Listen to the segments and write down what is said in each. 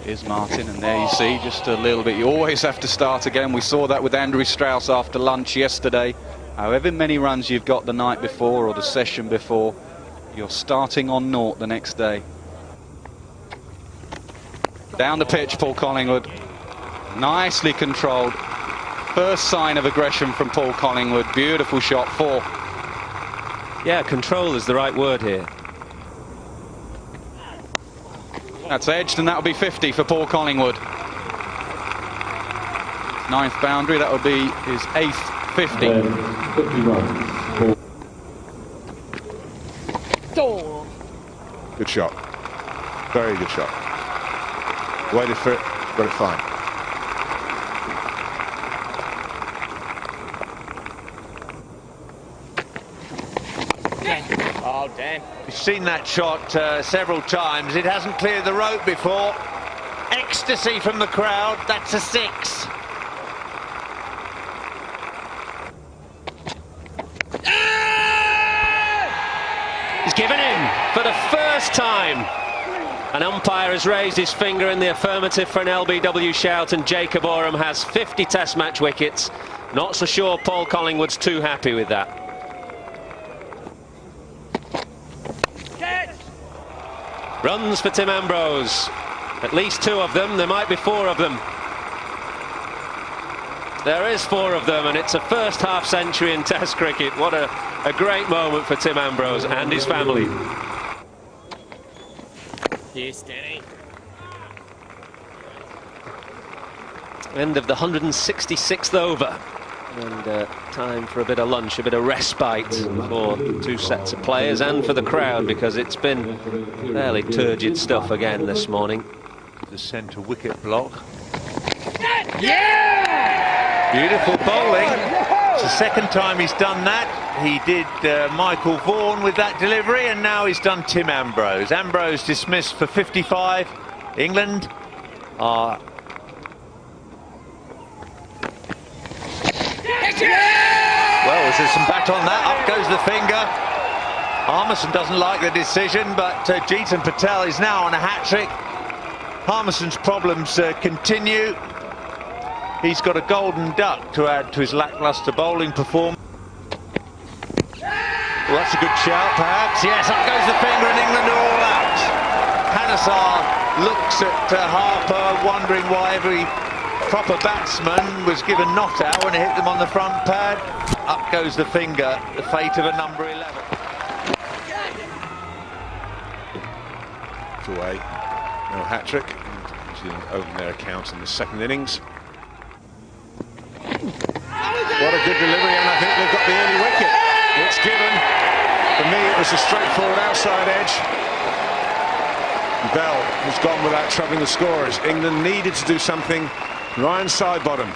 is Martin, and there you see just a little bit. You always have to start again. We saw that with Andrew Strauss after lunch yesterday. However many runs you've got the night before or the session before, you're starting on naught the next day. Down the pitch, Paul Collingwood. Nicely controlled. First sign of aggression from Paul Collingwood. Beautiful shot, 4. Yeah, control is the right word here. That's edged, and that'll be 50 for Paul Collingwood. 9th boundary, that would be his 8th 50. 51. Good shot. Very good shot. Waited for it, got it fine. Oh, damn. We've seen that shot several times. It hasn't cleared the rope before. Ecstasy from the crowd. That's a 6. He's given in for the first time. An umpire has raised his finger in the affirmative for an LBW shout, and Jacob Oram has 50 Test match wickets. Not so sure Paul Collingwood's too happy with that. Runs for Tim Ambrose. At least 2 of them. There might be 4 of them. There is 4 of them, and it's a first half century in Test cricket. What a great moment for Tim Ambrose and his family. Here, steady. End of the 166th over. And time for a bit of lunch, a bit of respite for 2 sets of players and for the crowd, because it's been fairly turgid stuff again this morning. The centre wicket block. Yeah! Beautiful bowling. It's the second time he's done that. He did Michael Vaughan with that delivery, and now he's done Tim Ambrose. Ambrose dismissed for 55. England are... Well, there's some bat on that. Up goes the finger. Harmison doesn't like the decision, but Jeetan Patel is now on a hat-trick. Harmison's problems continue. He's got a golden duck to add to his lacklustre bowling performance. Well, that's a good shout, perhaps. Yes, up goes the finger, and England are all out. Hanasar looks at Harper, wondering why every proper batsman was given not out when it hit them on the front pad. Up goes the finger, the fate of a number 11. It's away. No hat-trick. New Zealand opened their account in the second innings. What a good delivery, and I think they've got the early wicket. It's given. For me, it was a straightforward outside edge. Bell has gone without troubling the scorers. England needed to do something. Ryan Sidebottom.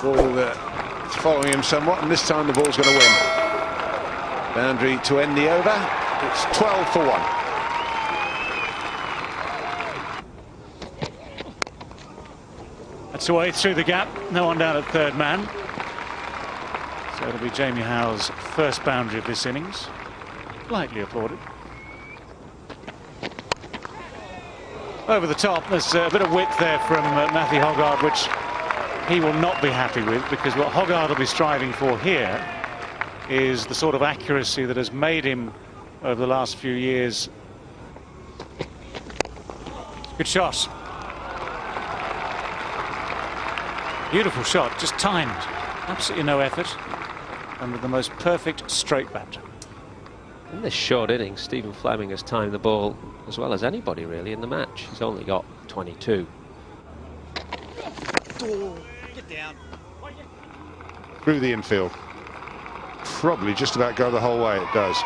Ball that's following him somewhat, and this time the ball's going to win. Boundary to end the over. It's 12 for 1. That's away through the gap. No one down at third man. So it'll be Jamie Howe's first boundary of this innings. Lightly applauded. Over the top, there's a bit of width there from Matthew Hoggard, which he will not be happy with, because what Hoggard will be striving for here is the sort of accuracy that has made him over the last few years. Good shot. Beautiful shot, just timed. Absolutely no effort, and with the most perfect straight bat. In this short innings, Stephen Fleming has timed the ball as well as anybody really in the match. He's only got 22. Get down. Through the infield. Probably just about go the whole way, it does.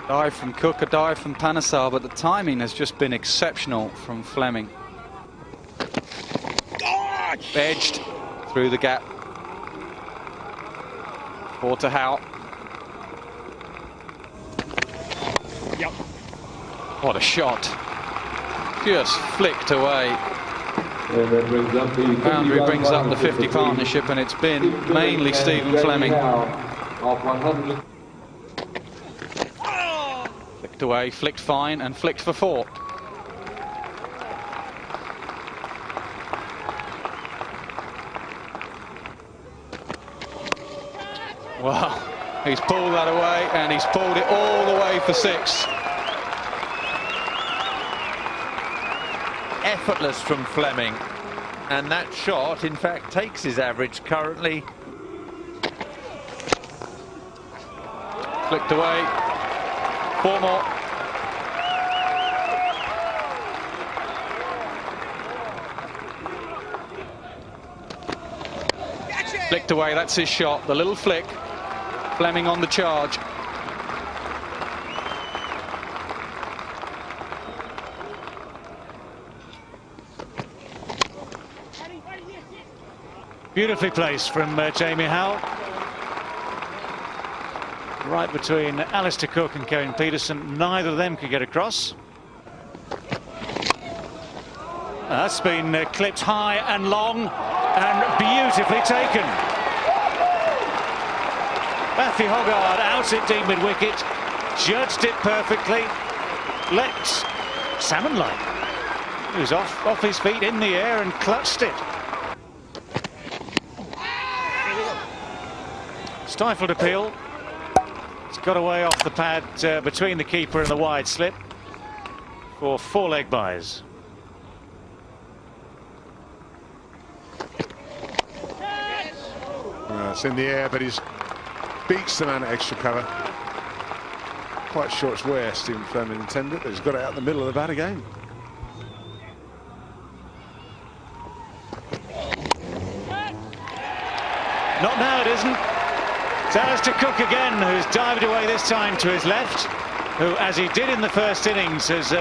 Dive from Cook, a dive from Panesar, but the timing has just been exceptional from Fleming. Edged through the gap. 4 to Howe. Yep. What a shot. Just flicked away. Boundary brings up the 50 partnership, and it's been mainly Stephen Fleming. of 100. Flicked away, flicked fine, and flicked for 4. Well, he's pulled that away, and he's pulled it all the way for 6. Effortless from Fleming, and that shot in fact takes his average currently. Flicked away, 4 more. Flicked away, that's his shot, the little flick. Fleming on the charge. Beautifully placed from Jamie Howell. Right between Alistair Cook and Kevin Peterson. Neither of them could get across. That's been clipped high and long and beautifully taken. Matthew Hoggard out at deep mid-wicket, judged it perfectly, let salmon-like. He was off his feet in the air and clutched it. Stifled appeal. It's got away off the pad between the keeper and the wide slip for 4 leg byes. It's in the air, but he's beats the man at extra cover. Quite sure it's where Stephen Fleming intended, but he's got it out the middle of the bat again. Not now, it isn't. It's Alistair Cook again, who's dived away this time to his left, who, as he did in the first innings, has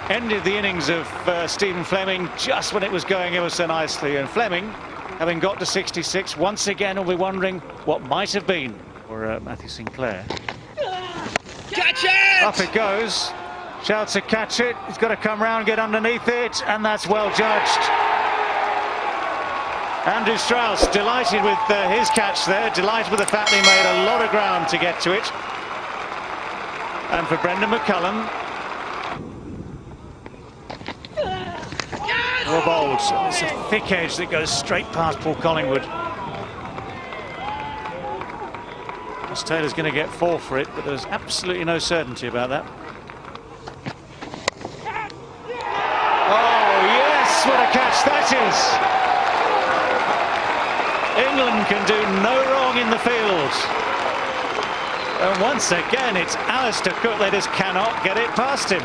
ended the innings of Stephen Fleming just when it was going ever so nicely. And Fleming, having got to 66, once again will be wondering what might have been for Matthew Sinclair. Catch it! Up it goes. Shouts to catch it. He's got to come round, get underneath it, and that's well judged. Andrew Strauss delighted with his catch there, delighted with the fact he made a lot of ground to get to it. And for Brendan McCullum, more bowled. It's a thick edge that goes straight past Paul Collingwood. Ross Taylor's going to get 4 for it, but there's absolutely no certainty about that. Oh yes, what a catch that is! England can do no wrong in the field. And once again, it's Alistair Cook. They just cannot get it past him.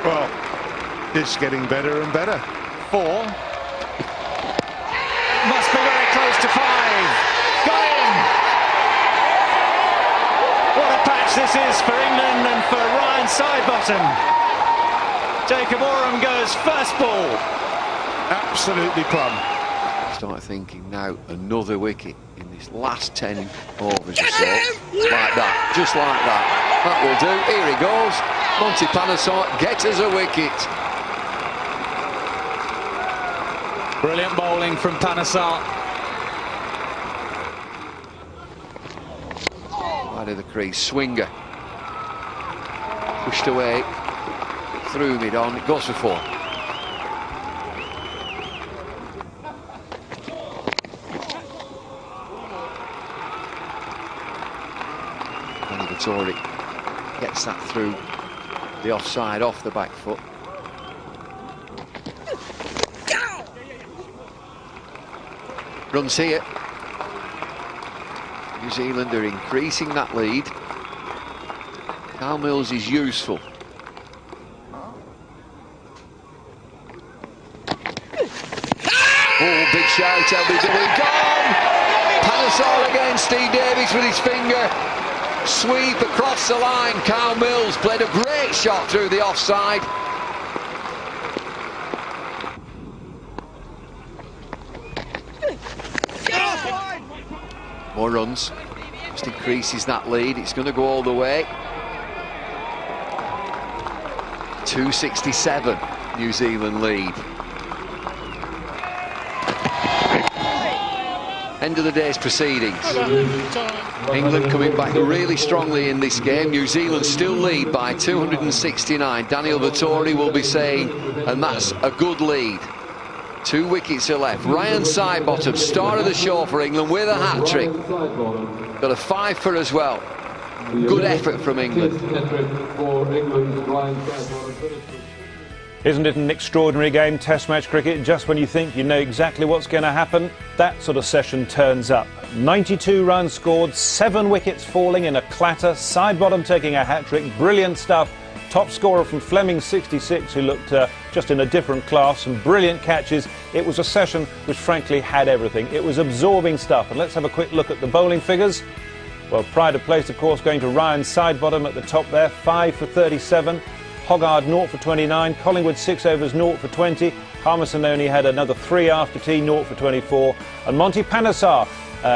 Well, it's getting better and better. 4. Must be very close to 5. Got him! What a patch this is for England and for Ryan Sidebottom. Jacob Oram goes first ball. Absolutely plumb. Start thinking now another wicket in this last 10 overs or so. Like that, just like that. That will do. Here he goes. Monty Panesar, get us a wicket. Brilliant bowling from Panesar. Wide of the crease, swinger. Pushed away, through mid-on, it goes for 4. Vittori gets that through the offside off the back foot. Runs here. New Zealand are increasing that lead. Carl Mills is useful. Oh, big shout, LBW gone! Panesar again, Steve Davies with his finger. Sweep across the line. Carl Mills played a great shot through the offside. More runs. Just increases that lead. It's going to go all the way. 267 New Zealand lead. end of the day's proceedings. England coming back really strongly in this game. New Zealand still lead by 269. Daniel Vettori will be saying, and that's a good lead. 2 wickets are left. Ryan Sidebottom, star of the show for England with a hat-trick. Got a 5 as well. Good effort from England. Isn't it an extraordinary game, Test match cricket? Just when you think you know exactly what's going to happen, that sort of session turns up. 92 runs scored, 7 wickets falling in a clatter, Sidebottom taking a hat-trick, brilliant stuff. Top scorer from Fleming, 66, who looked just in a different class, some brilliant catches. It was a session which frankly had everything. It was absorbing stuff. And let's have a quick look at the bowling figures. Well, pride of place, of course, going to Ryan Sidebottom at the top there, 5 for 37. Hoggard 0 for 29, Collingwood 6 overs 0 for 20, Harmison only had another 3 after tea, 0 for 24, and Monty Panesar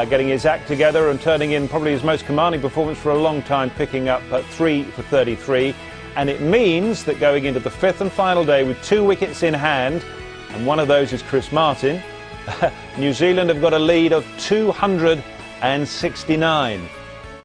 getting his act together and turning in probably his most commanding performance for a long time, picking up 3 for 33, and it means that going into the 5th and final day with 2 wickets in hand, and one of those is Chris Martin, New Zealand have got a lead of 269.